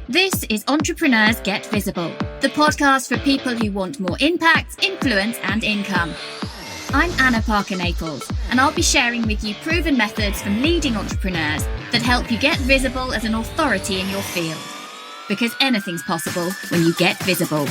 This is Entrepreneurs Get Visible, the podcast for people who want more impact, influence, and income. I'm Anna Parker-Naples, and I'll be sharing with you proven methods from leading entrepreneurs that help you get visible as an authority in your field. Because anything's possible when you get visible.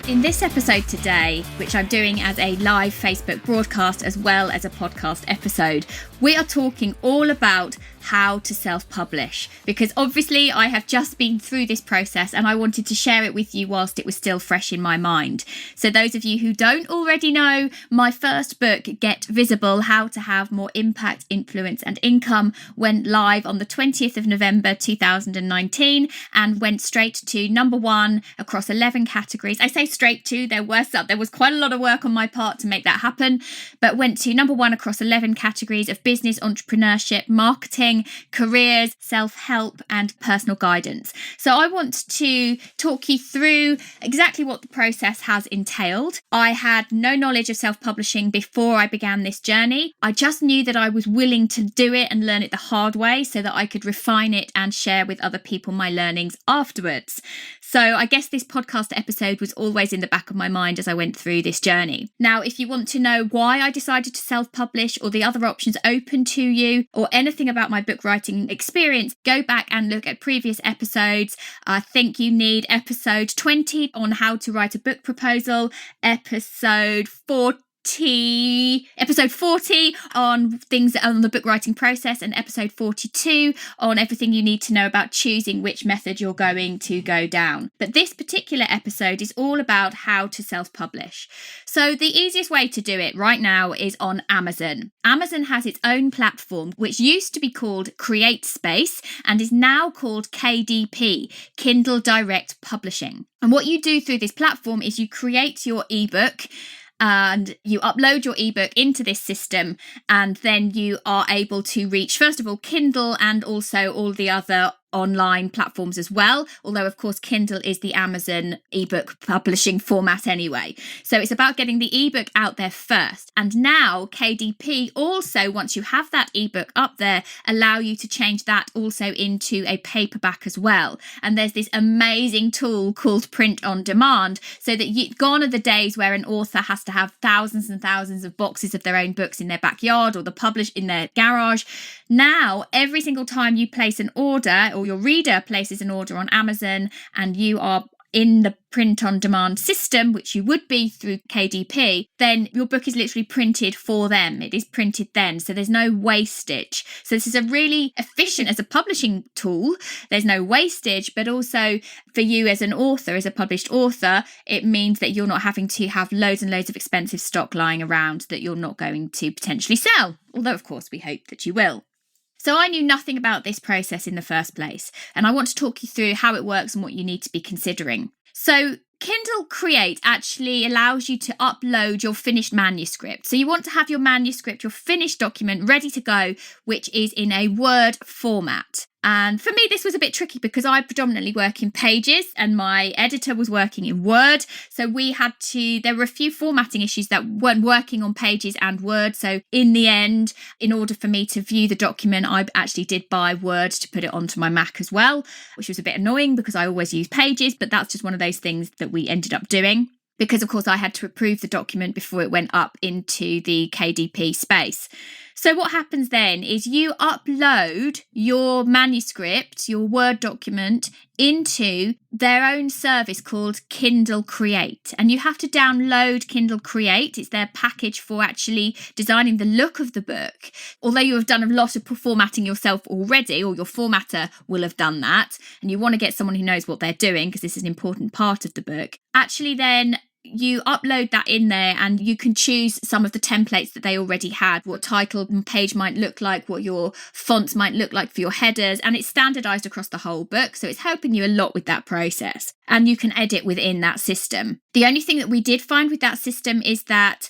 In this episode today, which I'm doing as a live Facebook broadcast as well as a podcast episode, we are talking all about how to self-publish, because obviously I have just been through this process and I wanted to share it with you whilst it was still fresh in my mind. So those of you who don't already know, my first book, Get Visible, How to Have More Impact, Influence and Income, went live on the 20th of November 2019 and went straight to number one across 11 categories. I say straight to, there was quite a lot of work on my part to make that happen, but went to number one across 11 categories of business, entrepreneurship, marketing, careers, self-help and personal guidance. So I want to talk you through exactly what the process has entailed. I had no knowledge of self-publishing before I began this journey. I just knew that I was willing to do it and learn it the hard way so that I could refine it and share with other people my learnings afterwards. So I guess this podcast episode was always in the back of my mind as I went through this journey. Now, if you want to know why I decided to self-publish or the other options open to you or anything about my book writing experience, go back and look at previous episodes. I think you need episode 20 on how to write a book proposal, episode 40 on things on the book writing process, and episode 42 on everything you need to know about choosing which method you're going to go down. But this particular episode is all about how to self-publish. So the easiest way to do it right now is on Amazon. Amazon has its own platform, which used to be called CreateSpace and is now called KDP, Kindle Direct Publishing. And what you do through this platform is you create your ebook and you upload your ebook into this system, and then you are able to reach, first of all, Kindle and also all the other online platforms as well, although of course Kindle is the Amazon ebook publishing format anyway. So it's about getting the ebook out there first. And now KDP also, once you have that ebook up there, allow you to change that also into a paperback as well. And there's this amazing tool called Print on Demand, so that gone are the days where an author has to have thousands and thousands of boxes of their own books in their backyard or in their garage. Now, every single time you place an order, or your reader places an order on Amazon, and you are in the print on demand system, which you would be through KDP, then your book is literally printed for them. It is printed then. So there's no wastage. So this is a really efficient as a publishing tool. There's no wastage, but also for you as an author, as a published author, it means that you're not having to have loads and loads of expensive stock lying around that you're not going to potentially sell. Although, of course, we hope that you will. So I knew nothing about this process in the first place, and I want to talk you through how it works and what you need to be considering. So Kindle Create actually allows you to upload your finished manuscript. So you want to have your manuscript, your finished document ready to go, which is in a Word format. And for me, this was a bit tricky because I predominantly work in Pages and my editor was working in Word. So there were a few formatting issues that weren't working on Pages and Word. So in the end, in order for me to view the document, I actually did buy Word to put it onto my Mac as well, which was a bit annoying because I always use Pages, but that's just one of those things that we ended up doing. Because, of course, I had to approve the document before it went up into the KDP space. So what happens then is you upload your manuscript, your Word document, into their own service called Kindle Create. And you have to download Kindle Create. It's their package for actually designing the look of the book. Although you have done a lot of formatting yourself already, or your formatter will have done that, and you want to get someone who knows what they're doing because this is an important part of the book. Actually then you upload that in there and you can choose some of the templates that they already had, what title and page might look like, what your fonts might look like for your headers, and it's standardized across the whole book. So it's helping you a lot with that process, and you can edit within that system. The only thing that we did find with that system is that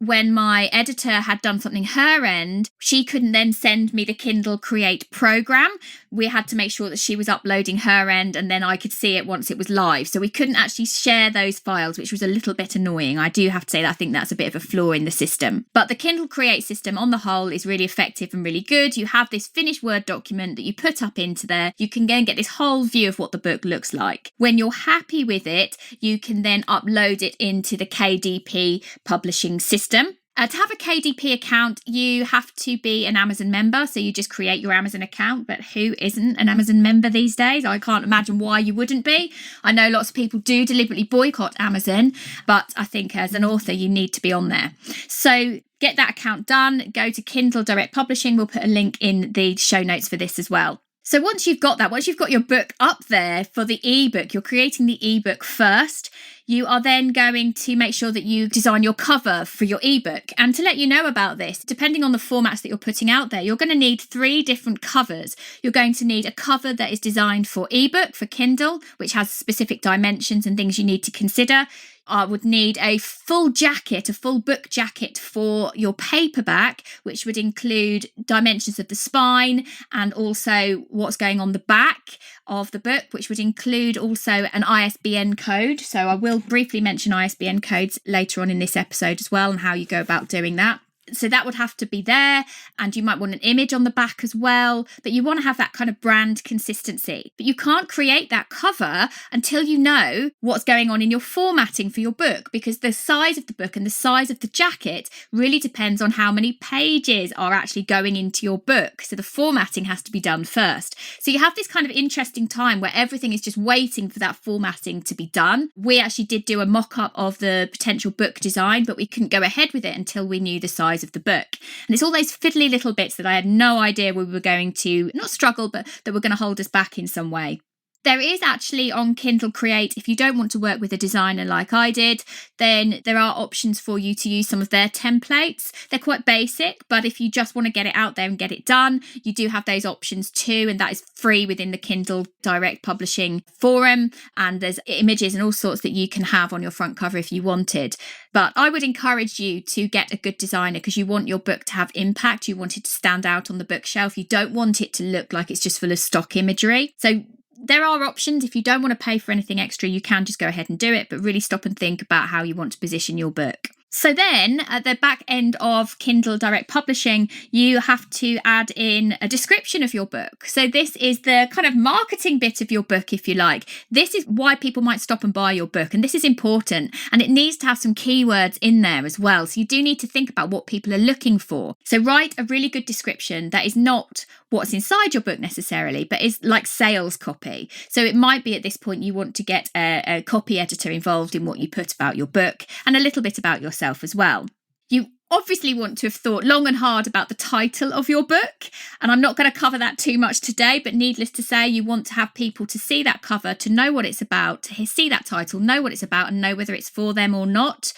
when my editor had done something her end, she couldn't then send me the Kindle Create program. We had to make sure that she was uploading her end and then I could see it once it was live. So we couldn't actually share those files, which was a little bit annoying. I do have to say that I think that's a bit of a flaw in the system. But the Kindle Create system on the whole is really effective and really good. You have this finished Word document that you put up into there. You can go and get this whole view of what the book looks like. When you're happy with it, you can then upload it into the KDP publishing system. To have a KDP account, you have to be an Amazon member. So you just create your Amazon account. But who isn't an Amazon member these days? I can't imagine why you wouldn't be. I know lots of people do deliberately boycott Amazon, but I think as an author, you need to be on there. So get that account done. Go to Kindle Direct Publishing. We'll put a link in the show notes for this as well. So once you've got your book up there for the ebook, you're creating the ebook first. You are then going to make sure that you design your cover for your ebook. And to let you know about this, depending on the formats that you're putting out there, you're going to need 3 different covers. You're going to need a cover that is designed for ebook, for Kindle, which has specific dimensions and things you need to consider. I would need a full book jacket for your paperback, which would include dimensions of the spine and also what's going on the back of the book, which would include also an ISBN code. So I will briefly mention ISBN codes later on in this episode as well and how you go about doing that. So that would have to be there, and you might want an image on the back as well, but you want to have that kind of brand consistency. But you can't create that cover until you know what's going on in your formatting for your book, because the size of the book and the size of the jacket really depends on how many pages are actually going into your book. So the formatting has to be done first. So you have this kind of interesting time where everything is just waiting for that formatting to be done. We actually did do a mock-up of the potential book design, but we couldn't go ahead with it until we knew the size of the book. And it's all those fiddly little bits that I had no idea we were going to not struggle, but that were going to hold us back in some way. There is actually on Kindle Create, if you don't want to work with a designer like I did, then there are options for you to use some of their templates. They're quite basic, but if you just want to get it out there and get it done, you do have those options too, and that is free within the Kindle Direct Publishing forum, and there's images and all sorts that you can have on your front cover if you wanted. But I would encourage you to get a good designer because you want your book to have impact. You want it to stand out on the bookshelf. You don't want it to look like it's just full of stock imagery. So there are options. If you don't want to pay for anything extra, you can just go ahead and do it, but really stop and think about how you want to position your book. So then at the back end of Kindle Direct Publishing, you have to add in a description of your book. So this is the kind of marketing bit of your book, if you like. This is why people might stop and buy your book. And this is important. And it needs to have some keywords in there as well. So you do need to think about what people are looking for. So write a really good description that is not what's inside your book necessarily, but is like sales copy. So it might be at this point you want to get a copy editor involved in what you put about your book and a little bit about yourself as well. You obviously want to have thought long and hard about the title of your book, and I'm not going to cover that too much today, but needless to say, you want to have people to see that cover, to know what it's about, to see that title, know what it's about, and know whether it's for them or not.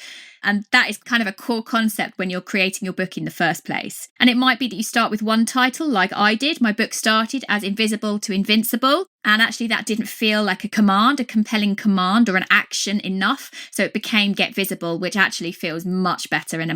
And that is kind of a core concept when you're creating your book in the first place. And it might be that you start with one title like I did. My book started as Invisible to Invincible. And actually that didn't feel like a command, a compelling command or an action enough. So it became Get Visible, which actually feels much better and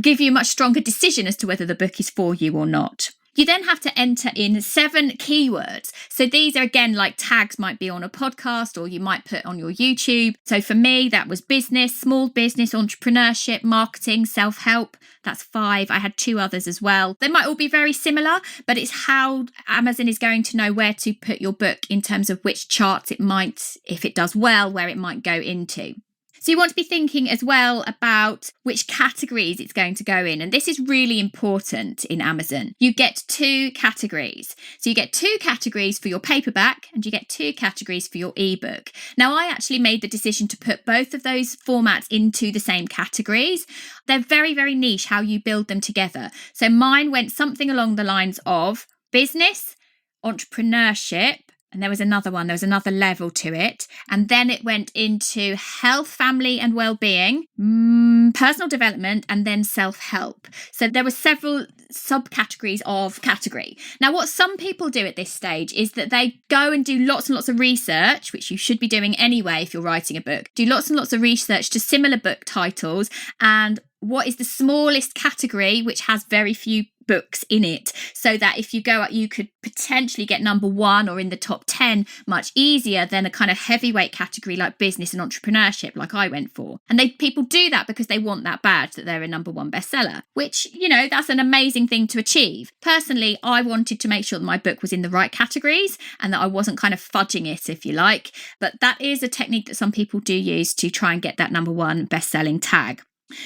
give you a much stronger decision as to whether the book is for you or not. You then have to enter in 7 keywords. So these are, again, like tags might be on a podcast or you might put on your YouTube. So for me, that was business, small business, entrepreneurship, marketing, self-help. That's 5. I had 2 others as well. They might all be very similar, but it's how Amazon is going to know where to put your book in terms of which charts it might, if it does well, where it might go into. So you want to be thinking as well about which categories it's going to go in. And this is really important in Amazon. You get 2 categories. So you get 2 categories for your paperback and you get 2 categories for your ebook. Now, I actually made the decision to put both of those formats into the same categories. They're very, very niche how you build them together. So mine went something along the lines of business, entrepreneurship, and there was another level to it. And then it went into health, family and well-being, personal development, and then self-help. So there were several subcategories of category. Now, what some people do at this stage is that they go and do lots and lots of research, which you should be doing anyway if you're writing a book. Do lots and lots of research to similar book titles and what is the smallest category which has very few books in it, so that if you go out, you could potentially get number 1 or in the top 10 much easier than a kind of heavyweight category like business and entrepreneurship like I went for. And people do that because they want that badge that they're a number 1 bestseller, which, that's an amazing thing to achieve. Personally, I wanted to make sure that my book was in the right categories and that I wasn't kind of fudging it, if you like. But that is a technique that some people do use to try and get that number 1 best-selling tag.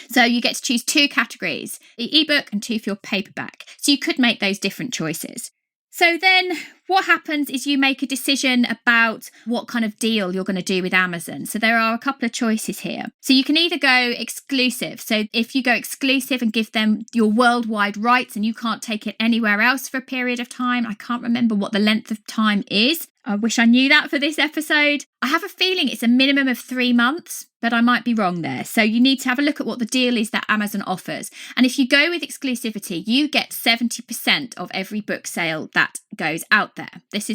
So you get to choose 2 categories, the ebook and 2 for your paperback. So you could make those different choices. So then what happens is you make a decision about what kind of deal you're going to do with Amazon. So there are a couple of choices here. So you can either go exclusive. So if you go exclusive and give them your worldwide rights and you can't take it anywhere else for a period of time, I can't remember what the length of time is. I wish I knew that for this episode. I have a feeling it's a minimum of 3 months, but I might be wrong there. So you need to have a look at what the deal is that Amazon offers. And if you go with exclusivity, you get 70% of every book sale that goes out there.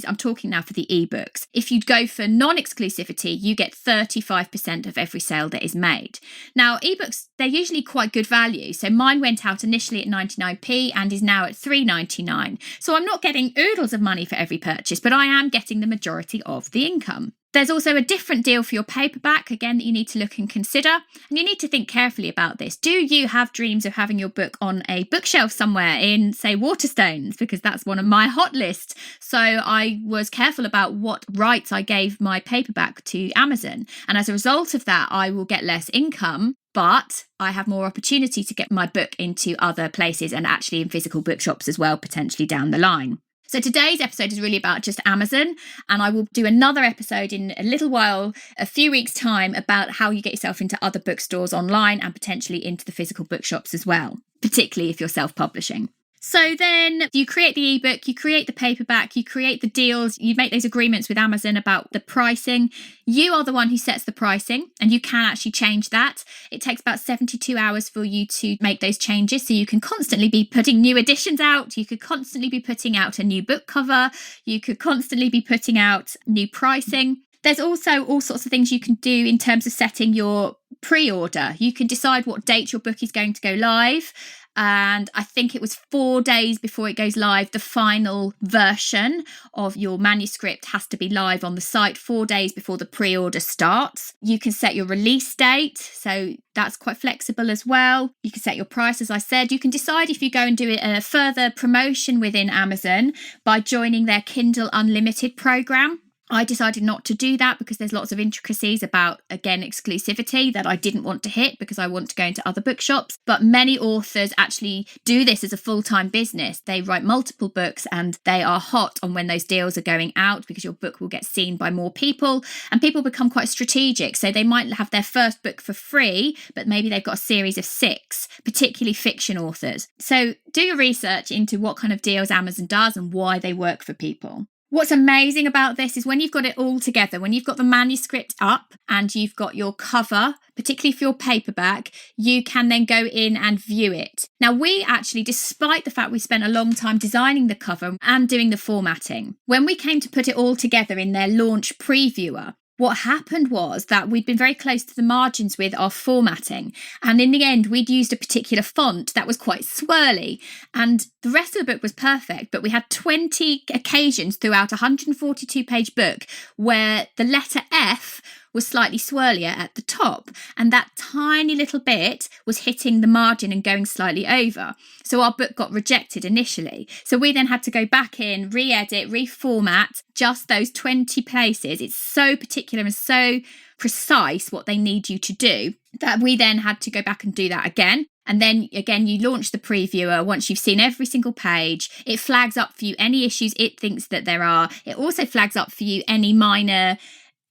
I'm talking now for the ebooks. If you go for non-exclusivity, you get 35% of every sale that is made. Now, ebooks, they're usually quite good value. So mine went out initially at 99p and is now at $3.99. So I'm not getting oodles of money for every purchase, but I am getting the majority of the income. There's also a different deal for your paperback, again, that you need to look and consider. And you need to think carefully about this. Do you have dreams of having your book on a bookshelf somewhere in, say, Waterstones? Because that's one of my hot lists. So I was careful about what rights I gave my paperback to Amazon. And as a result of that, I will get less income, but I have more opportunity to get my book into other places and actually in physical bookshops as well, potentially down the line. So today's episode is really about just Amazon, and I will do another episode in a little while, a few weeks' time, about how you get yourself into other bookstores online and potentially into the physical bookshops as well, particularly if you're self-publishing. So then you create the ebook, you create the paperback, you create the deals, you make those agreements with Amazon about the pricing. You are the one who sets the pricing and you can actually change that. It takes about 72 hours for you to make those changes. So you can constantly be putting new editions out. You could constantly be putting out a new book cover. You could constantly be putting out new pricing. There's also all sorts of things you can do in terms of setting your pre-order. You can decide what date your book is going to go live. And I think it was 4 days before it goes live, the final version of your manuscript has to be live on the site 4 days before the pre-order starts. You can set your release date, so that's quite flexible as well. You can set your price, as I said. You can decide if you go and do a further promotion within Amazon by joining their Kindle Unlimited program. I decided not to do that because there's lots of intricacies about, again, exclusivity that I didn't want to hit because I want to go into other bookshops. But many authors actually do this as a full-time business. They write multiple books and they are hot on when those deals are going out because your book will get seen by more people and people become quite strategic. So they might have their first book for free, but maybe they've got a series of 6, particularly fiction authors. So do your research into what kind of deals Amazon does and why they work for people. What's amazing about this is when you've got it all together, when you've got the manuscript up and you've got your cover, particularly for your paperback, you can then go in and view it. Now, we actually, despite the fact we spent a long time designing the cover and doing the formatting, when we came to put it all together in their launch previewer, what happened was that we'd been very close to the margins with our formatting. And in the end, we'd used a particular font that was quite swirly. And the rest of the book was perfect, but we had 20 occasions throughout a 142-page book where the letter F was slightly swirlier at the top. And that tiny little bit was hitting the margin and going slightly over. So our book got rejected initially. So we then had to go back in, re-edit, reformat just those 20 places. It's so particular and so precise what they need you to do that we then had to go back and do that again. And then again, you launch the previewer. Once you've seen every single page, it flags up for you any issues it thinks that there are. It also flags up for you any minor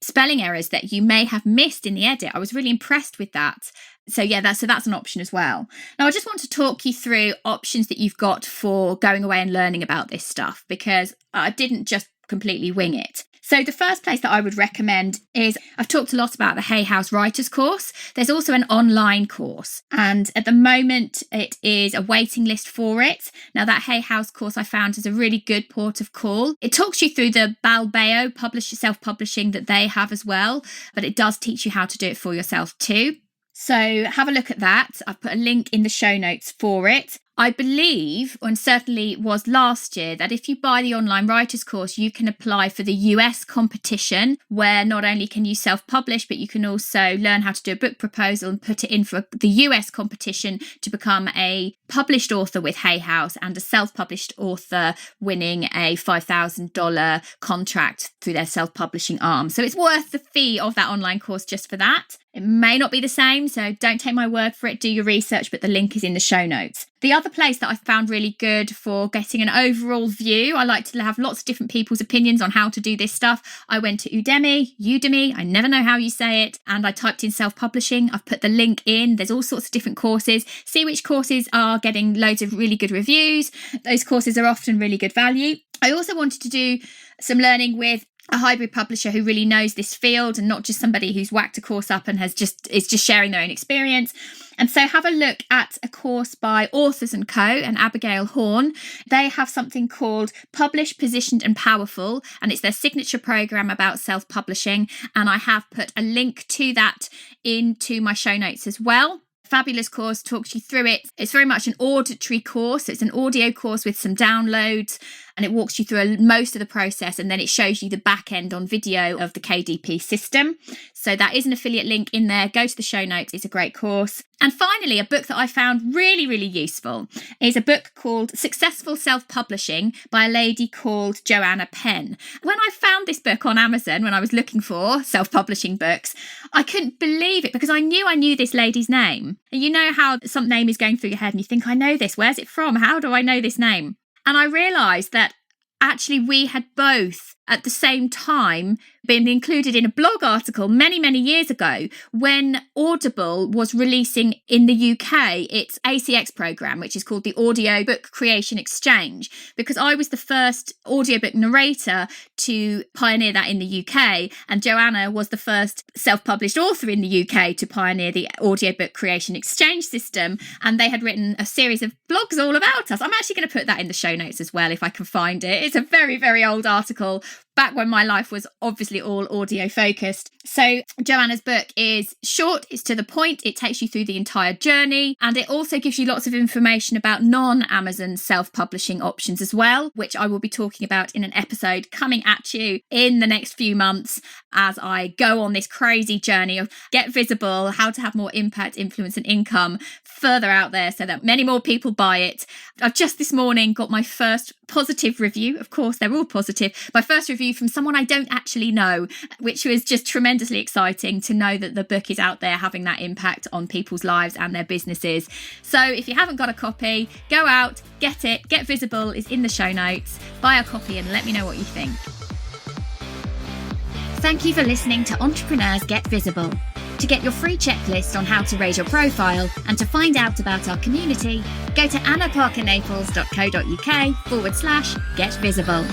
spelling errors that you may have missed in the edit. I was really impressed with that. So yeah, that's an option as well. Now, I just want to talk you through options that you've got for going away and learning about this stuff, because I didn't just completely wing it. So the first place that I would recommend is, I've talked a lot about the Hay House Writers course. There's also an online course, and at the moment it is a waiting list for it. Now that Hay House course I found is a really good port of call. It talks you through the Balbeo self-publishing that they have as well, but it does teach you how to do it for yourself too. So have a look at that. I've put a link in the show notes for it. I believe, and certainly was last year, that if you buy the online writers course, you can apply for the US competition, where not only can you self-publish, but you can also learn how to do a book proposal and put it in for the US competition to become a published author with Hay House, and a self-published author winning a $5,000 contract through their self-publishing arm. So it's worth the fee of that online course just for that. It may not be the same, so don't take my word for it, do your research, but the link is in the show notes. The other place that I found really good for getting an overall view, I like to have lots of different people's opinions on how to do this stuff. I went to Udemy, I never know how you say it, and I typed in self-publishing. I've put the link in. There's all sorts of different courses. See which courses are getting loads of really good reviews. Those courses are often really good value. I also wanted to do some learning with a hybrid publisher who really knows this field, and not just somebody who's whacked a course up and is just sharing their own experience. And so have a look at a course by Authors & Co. and Abigail Horn. They have something called Publish, Positioned and Powerful, and it's their signature program about self-publishing. And I have put a link to that into my show notes as well. Fabulous course, talks you through it. It's very much an auditory course. It's an audio course with some downloads, and it walks you through most of the process, and then it shows you the back end on video of the KDP system. So that is an affiliate link in there. Go to the show notes. It's a great course. And finally, a book that I found really, really useful is a book called Successful Self-Publishing by a lady called Joanna Penn. When I found this book on Amazon, when I was looking for self-publishing books, I couldn't believe it, because I knew this lady's name. And you know how some name is going through your head and you think, I know this. Where's it from? How do I know this name? And I realised that actually we had both at the same time been included in a blog article many, many years ago when Audible was releasing in the UK its ACX program, which is called the Audiobook Creation Exchange, because I was the first audiobook narrator to pioneer that in the UK, and Joanna was the first self-published author in the UK to pioneer the Audiobook Creation Exchange system, and they had written a series of blogs all about us. I'm actually going to put that in the show notes as well if I can find it. It's a very, very old article, back when my life was obviously all audio focused. So Joanna's book is short, it's to the point, it takes you through the entire journey, and it also gives you lots of information about non-Amazon self-publishing options as well, which I will be talking about in an episode coming at you in the next few months as I go on this crazy journey of Get Visible, how to have more impact, influence and income further out there so that many more people buy it. I've just this morning got my first positive review. Of course, they're all positive. My first review from someone I don't actually know, which was just tremendously exciting to know that the book is out there having that impact on people's lives and their businesses. So if you haven't got a copy, go out, get it. Get Visible is in the show notes. Buy a copy and let me know what you think. Thank you for listening to Entrepreneurs Get Visible. To get your free checklist on how to raise your profile and to find out about our community, go to annaparkernaples.co.uk/get visible.